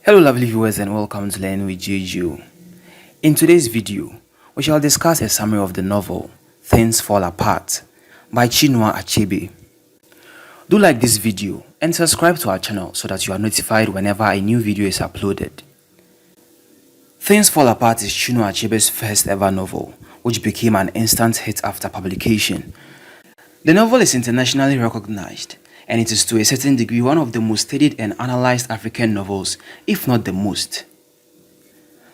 Hello lovely viewers and welcome to Learn with Juju. In today's video, we shall discuss a summary of the novel Things Fall Apart by Chinua Achebe. Do like this video and subscribe to our channel so that you are notified whenever a new video is uploaded. Things Fall Apart is Chinua Achebe's first ever novel, which became an instant hit after publication. The novel is internationally recognized, and it is to a certain degree one of the most studied and analyzed African novels, if not the most.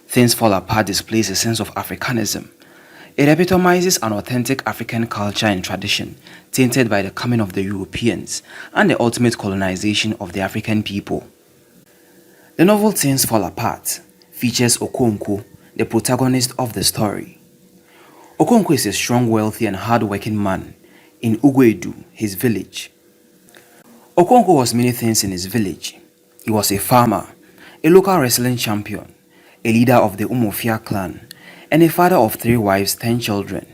Things Fall Apart displays a sense of Africanism. It epitomizes an authentic African culture and tradition, tainted by the coming of the Europeans and the ultimate colonization of the African people. The novel Things Fall Apart features Okonkwo, the protagonist of the story. Okonkwo is a strong, wealthy and hard-working man in Ugwedu, his village. Okonkwo was many things in his village. He was a farmer, a local wrestling champion, a leader of the Umofia clan, and a father of 3 wives, 10 children.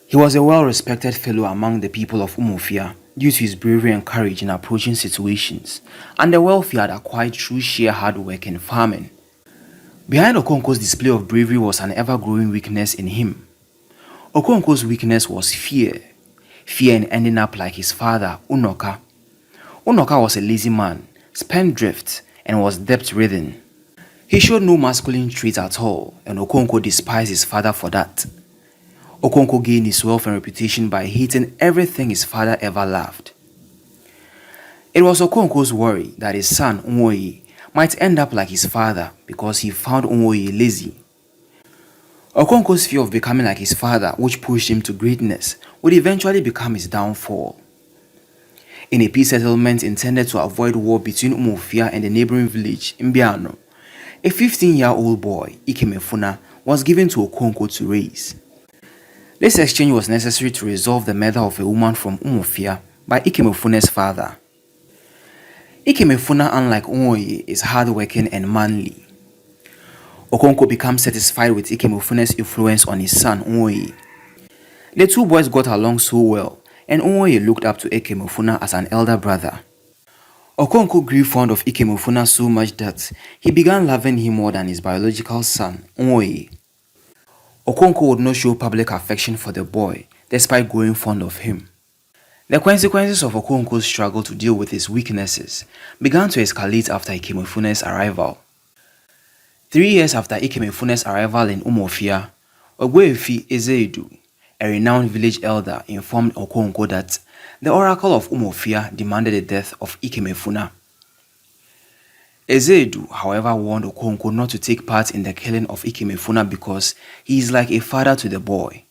He was a well-respected fellow among the people of Umofia due to his bravery and courage in approaching situations, and the wealth he had acquired through sheer hard work and farming. Behind Okonkwo's display of bravery was an ever-growing weakness in him. Okonkwo's weakness was fear in ending up like his father, Unoka. Unoka was a lazy man, spendthrift, and was debt-ridden. He showed no masculine traits at all, and Okonkwo despised his father for that. Okonkwo gained his wealth and reputation by hating everything his father ever loved. It was Okonkwo's worry that his son, Nwoye, might end up like his father because he found Nwoye lazy. Okonkwo's fear of becoming like his father, which pushed him to greatness, would eventually become his downfall. In a peace settlement intended to avoid war between Umofia and the neighboring village, Mbiano, a 15-year-old boy, Ikemefuna, was given to Okonkwo to raise. This exchange was necessary to resolve the murder of a woman from Umofia by Ikemefuna's father. Ikemefuna, unlike Nwoye, is hardworking and manly. Okonkwo becomes satisfied with Ikemefuna's influence on his son, Nwoye. The two boys got along so well, and Nwoye looked up to Ikemefuna as an elder brother. Okonkwo grew fond of Ikemefuna so much that he began loving him more than his biological son, Nwoye. Okonkwo would not show public affection for the boy, despite growing fond of him. The consequences of Okonkwo's struggle to deal with his weaknesses began to escalate after Ikemefuna's arrival. 3 years after Ikemefuna's arrival in Umofia, Ogbuefi Exile, a renowned village elder, informed Okonkwo that the oracle of Umofia demanded the death of Ikemefuna. Exile, however, warned Okonkwo not to take part in the killing of Ikemefuna because he is like a father to the boy.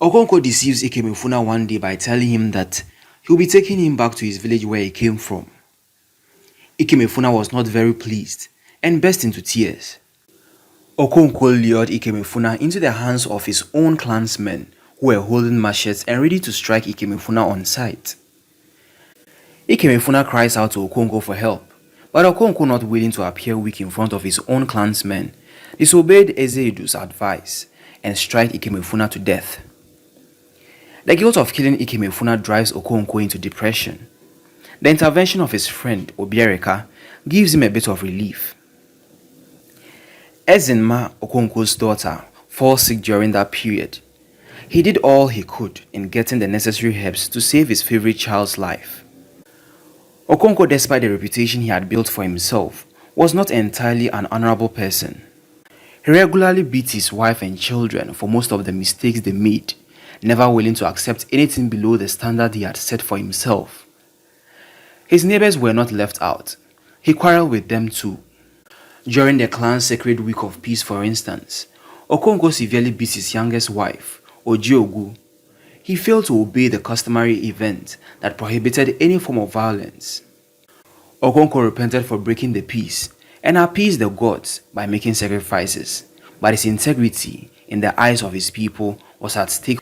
Okonkwo deceives Ikemefuna one day by telling him that he will be taking him back to his village where he came from. Ikemefuna was not very pleased and burst into tears. Okonkwo lured Ikemefuna into the hands of his own clansmen who were holding machetes and ready to strike Ikemefuna on sight. Ikemefuna cries out to Okonkwo for help, but Okonkwo, not willing to appear weak in front of his own clansmen, disobeyed Ezedu's advice and struck Ikemefuna to death. The guilt of killing Ikemefuna drives Okonkwo into depression. The intervention of his friend Obiereka gives him a bit of relief. Ezinma, Okonkwo's daughter, falls sick during that period. He did all he could in getting the necessary herbs to save his favorite child's life. Okonkwo, despite the reputation he had built for himself, was not entirely an honorable person. He regularly beat his wife and children for most of the mistakes they made, never willing to accept anything below the standard he had set for himself. His neighbors were not left out. He quarreled with them too. During the clan's sacred week of peace, for instance, Okonkwo severely beat his youngest wife, Ojiogu. He failed to obey the customary event that prohibited any form of violence. Okonkwo repented for breaking the peace and appeased the gods by making sacrifices, but his integrity in the eyes of his people was at stake.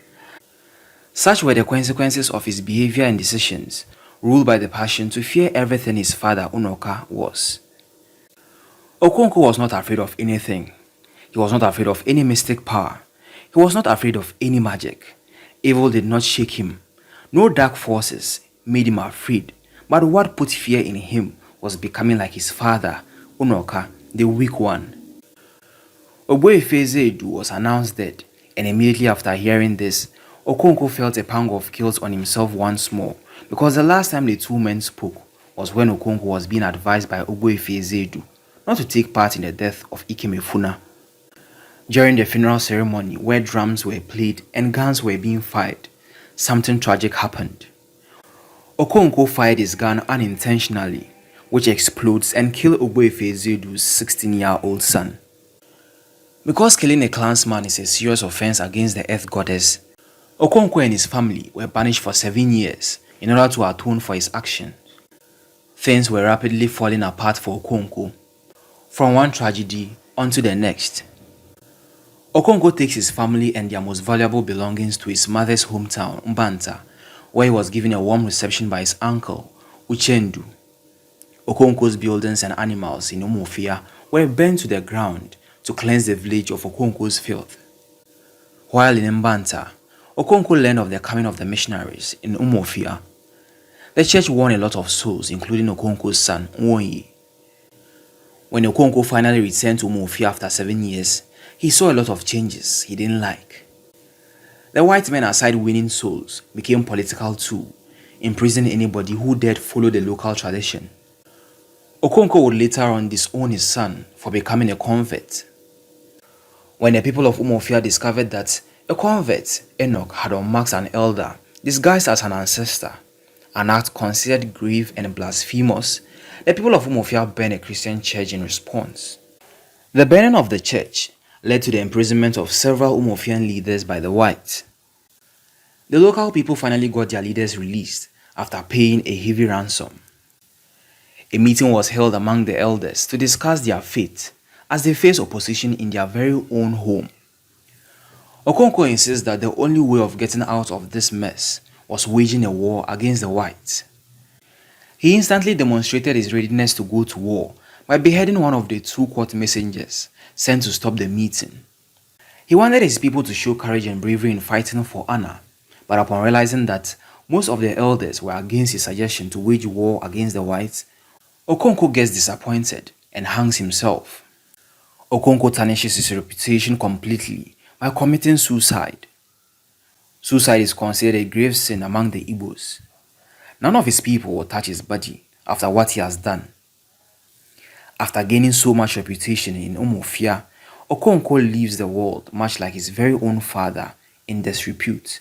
Such were the consequences of his behavior and decisions, ruled by the passion to fear everything his father Unoka was. Okonkwo was not afraid of anything. He was not afraid of any mystic power. He was not afraid of any magic. Evil did not shake him. No dark forces made him afraid, but what put fear in him was becoming like his father, Unoka, the weak one. Ogbuefi was announced dead, and immediately after hearing this, Okonkwo felt a pang of guilt on himself once more, because the last time the two men spoke was when Okonkwo was being advised by Ogbuefi not to take part in the death of Ikemefuna. During the funeral ceremony where drums were played and guns were being fired, something tragic happened. Okonkwo fired his gun unintentionally, which explodes and killed Ogbuefi 16-year-old son. Because killing a clansman is a serious offense against the earth goddess, Okonkwo and his family were banished for 7 years in order to atone for his actions. Things were rapidly falling apart for Okonkwo, from one tragedy onto the next. Okonkwo takes his family and their most valuable belongings to his mother's hometown, Mbanta, where he was given a warm reception by his uncle, Uchendu. Okonkwo's buildings and animals in Umuofia were burned to the ground to cleanse the village of Okonkwo's filth. While in Mbanta, Okonkwo learned of the coming of the missionaries in Umuofia. The church won a lot of souls, including Okonkwo's son, Nwonyi. When Okonkwo finally returned to Umuofia after 7 years, he saw a lot of changes he didn't like. The white men, aside winning souls, became political too, imprisoning anybody who dared follow the local tradition. Okonkwo would later on disown his son for becoming a convert. When the people of Umuofia discovered that a convert, Enoch, had unmasked an elder disguised as an ancestor, an act considered grave and blasphemous, the people of Umuofia burned a Christian church in response. The burning of the church led to the imprisonment of several Umuofian leaders by the whites. The local people finally got their leaders released after paying a heavy ransom. A meeting was held among the elders to discuss their fate as they face opposition in their very own home. Okonkwo insists that the only way of getting out of this mess was waging a war against the whites. He instantly demonstrated his readiness to go to war by beheading one of the 2 court messengers sent to stop the meeting. He wanted his people to show courage and bravery in fighting for honor, but upon realizing that most of the elders were against his suggestion to wage war against the whites, Okonkwo gets disappointed and hangs himself. Okonkwo tarnishes his reputation completely by committing suicide. Suicide is considered a grave sin among the Igbos. None of his people will touch his body after what he has done. After gaining so much reputation in Umuofia, Okonkwo leaves the world much like his very own father in disrepute.